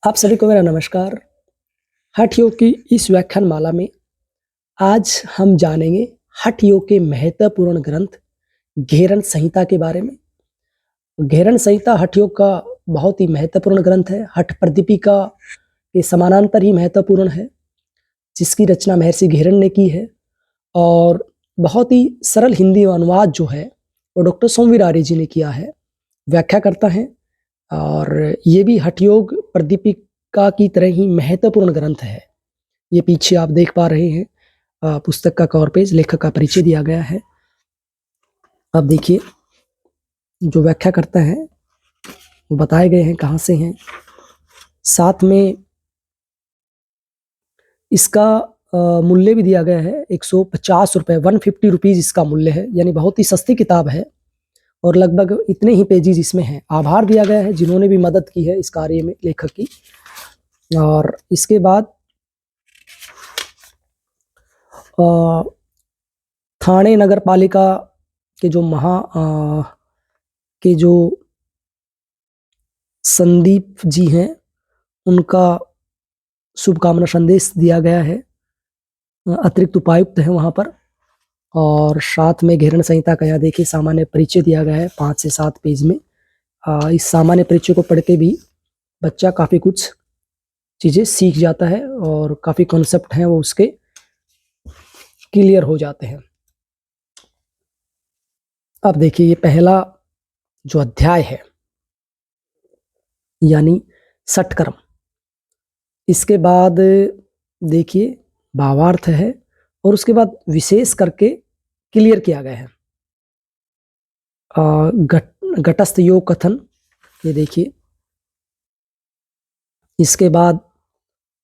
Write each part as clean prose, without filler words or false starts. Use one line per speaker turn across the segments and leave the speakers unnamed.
आप सभी को मेरा नमस्कार। हठ योग की इस व्याख्यान माला में आज हम जानेंगे हठ योग के महत्वपूर्ण ग्रंथ घेरन संहिता के बारे में। घेरन संहिता हठ योग का बहुत ही महत्वपूर्ण ग्रंथ है। हठ प्रदीपिका के समानांतर ही महत्वपूर्ण है, जिसकी रचना महर्षि घेरन ने की है और बहुत ही सरल हिंदी अनुवाद जो है वो डॉक्टर सोमवीर आर्य जी ने किया है। व्याख्या करता है और ये भी हठ योग प्रदीपिका की तरह ही महत्वपूर्ण ग्रंथ है। ये पीछे आप देख पा रहे हैं पुस्तक का कवर पेज, लेखक का परिचय दिया गया है। अब देखिए जो व्याख्या करता है वो बताए गए हैं कहाँ से हैं। साथ में इसका मूल्य भी दिया गया है 150 रुपये, 150 रुपीज़ इसका मूल्य है, यानी बहुत ही सस्ती किताब है और लगभग इतने ही पेजेज इसमें हैं। आभार दिया गया है जिन्होंने भी मदद की है इस कार्य में लेखक की। और इसके बाद ठाणे नगर पालिका के जो संदीप जी हैं उनका शुभकामना संदेश दिया गया है। अतिरिक्त उपायुक्त हैं वहाँ पर। और साथ में घेरन संहिता का यहाँ देखिए सामान्य परिचय दिया गया है 5 से 7 पेज में। इस सामान्य परिचय को पढ़ के भी बच्चा काफ़ी कुछ चीज़ें सीख जाता है और काफ़ी कॉन्सेप्ट हैं वो उसके क्लियर हो जाते हैं। अब देखिए ये पहला जो अध्याय है यानी षटकर्म, इसके बाद देखिए भावार्थ है और उसके बाद विशेष करके क्लियर किया गया है। घटस्थ योग कथन, ये देखिए। इसके बाद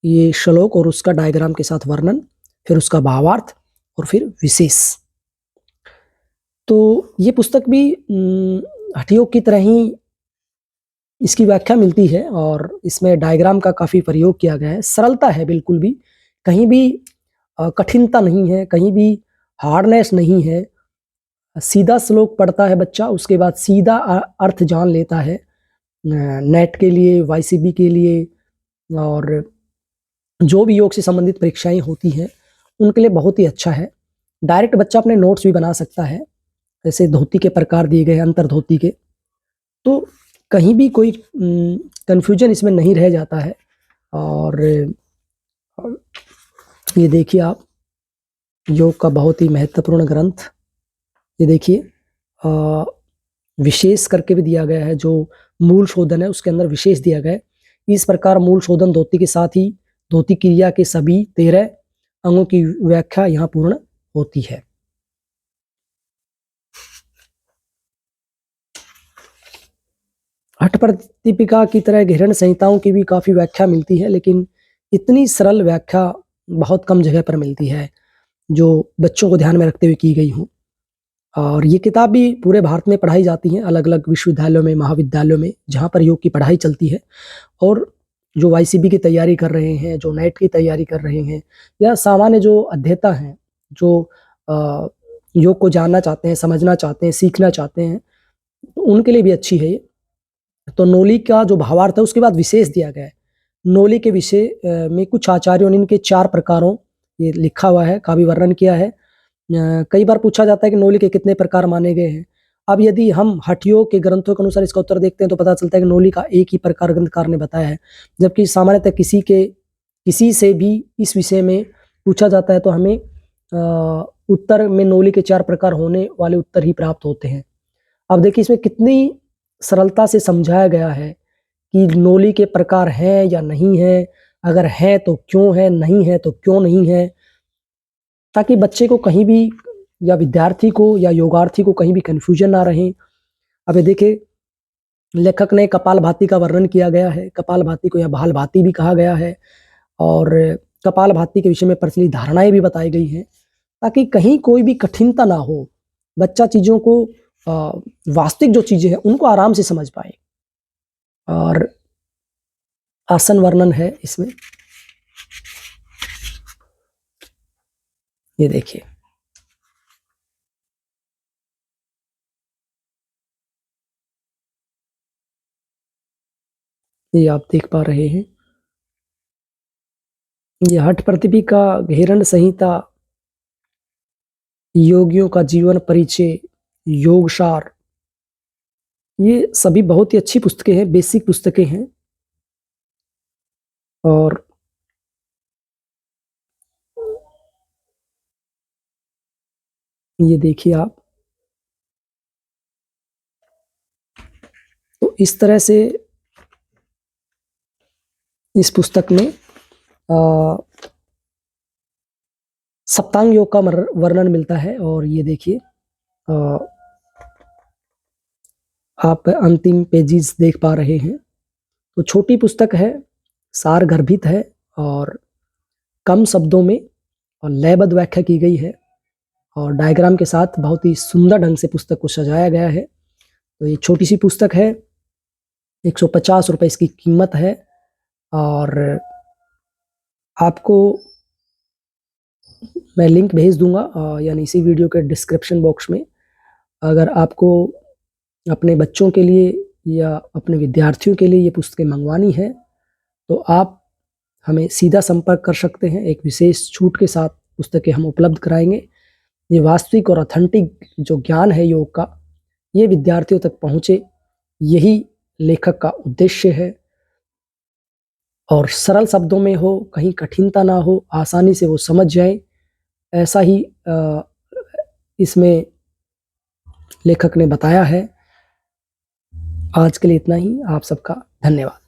ये श्लोक और उसका डायग्राम के साथ वर्णन, फिर उसका भावार्थ और फिर विशेष। तो ये पुस्तक भी हठ योग की तरह ही इसकी व्याख्या मिलती है और इसमें डायग्राम का काफ़ी प्रयोग किया गया है। सरलता है बिल्कुल भी, कहीं भी कठिनता नहीं है, कहीं भी हार्डनेस नहीं है। सीधा श्लोक पढ़ता है बच्चा, उसके बाद सीधा अर्थ जान लेता है। नेट के लिए, वाईसीबी के लिए और जो भी योग से संबंधित परीक्षाएं होती हैं उनके लिए बहुत ही अच्छा है। डायरेक्ट बच्चा अपने नोट्स भी बना सकता है। जैसे धोती के प्रकार दिए गए हैं, अंतर धोती के, तो कहीं भी कोई कन्फ्यूजन इसमें नहीं रह जाता है। और ये देखिए आप, योग का बहुत ही महत्वपूर्ण ग्रंथ, ये देखिए विशेष करके भी दिया गया है। जो मूल शोधन है उसके अंदर विशेष दिया गया है। इस प्रकार मूल शोधन धोती के साथ ही धोती क्रिया के सभी 13 अंगों की व्याख्या यहाँ पूर्ण होती है। हठ प्रदीपिका की तरह घेरन संहिताओं की भी काफ़ी व्याख्या मिलती है, लेकिन इतनी सरल व्याख्या बहुत कम जगह पर मिलती है जो बच्चों को ध्यान में रखते हुए की गई हो। और ये किताब भी पूरे भारत में पढ़ाई जाती है, अलग अलग विश्वविद्यालयों में, महाविद्यालयों में, जहाँ पर योग की पढ़ाई चलती है। और जो वाईसीबी की तैयारी कर रहे हैं, जो नेट की तैयारी कर रहे हैं, या सामान्य जो अध्येता हैं, जो योग को जानना चाहते हैं, समझना चाहते हैं, सीखना चाहते हैं, तो उनके लिए भी अच्छी है ये। तो नोली का जो भावार्थ है उसके बाद विशेष दिया गया है। नोली के विषय में कुछ आचार्यों ने इनके 4 प्रकारों, ये लिखा हुआ है, का भी वर्णन किया है। कई बार पूछा जाता है कि नोली के कितने प्रकार माने गए हैं। अब यदि हम हठ योग के ग्रंथों के अनुसार इसका उत्तर देखते हैं तो पता चलता है कि नोली का एक ही प्रकार ग्रंथकार ने बताया है, जबकि सामान्यतः किसी से भी इस विषय में पूछा जाता है तो हमें उत्तर में नोली के 4 प्रकार होने वाले उत्तर ही प्राप्त होते हैं। अब देखिए इसमें कितनी सरलता से समझाया गया है कि नोली के प्रकार हैं या नहीं है, अगर है तो क्यों है, नहीं है तो क्यों नहीं है, ताकि बच्चे को कहीं भी, या विद्यार्थी को या योगार्थी को कहीं भी कन्फ्यूजन ना रहे। अब ये देखिए लेखक ने कपालभाति का वर्णन किया गया है। कपालभाति को या भालभाति भी कहा गया है और कपालभाति के विषय में प्रचलित धारणाएं भी बताई गई हैं, ताकि कहीं कोई भी कठिनता ना हो, बच्चा चीज़ों को वास्तविक जो चीज़ें हैं उनको आराम से समझ पाए। और आसन वर्णन है इसमें, ये देखिए। ये आप देख पा रहे हैं ये हठ प्रतिपिका, घेरण संहिता, योगियों का जीवन परिचय, योगसार, ये सभी बहुत ही अच्छी पुस्तकें हैं, बेसिक पुस्तकें हैं। और ये देखिए आप, तो इस तरह से इस पुस्तक में सप्तांग योग का वर्णन मिलता है। और ये देखिए, आप अंतिम पेजेस देख पा रहे हैं। तो छोटी पुस्तक है, सार गर्भित है और कम शब्दों में और लयबद्ध व्याख्या की गई है और डायग्राम के साथ बहुत ही सुंदर ढंग से पुस्तक को सजाया गया है। तो ये छोटी सी पुस्तक है, 150 रुपये इसकी कीमत है। और आपको मैं लिंक भेज दूंगा, यानी इसी वीडियो के डिस्क्रिप्शन बॉक्स में। अगर आपको अपने बच्चों के लिए या अपने विद्यार्थियों के लिए ये पुस्तकें मंगवानी है तो आप हमें सीधा संपर्क कर सकते हैं। एक विशेष छूट के साथ पुस्तकें हम उपलब्ध कराएंगे। ये वास्तविक और ऑथेंटिक जो ज्ञान है योग का, ये विद्यार्थियों तक पहुँचे, यही लेखक का उद्देश्य है। और सरल शब्दों में हो, कहीं कठिनता ना हो, आसानी से वो समझ जाए, ऐसा ही इसमें लेखक ने बताया है। आज के लिए इतना ही। आप सबका धन्यवाद।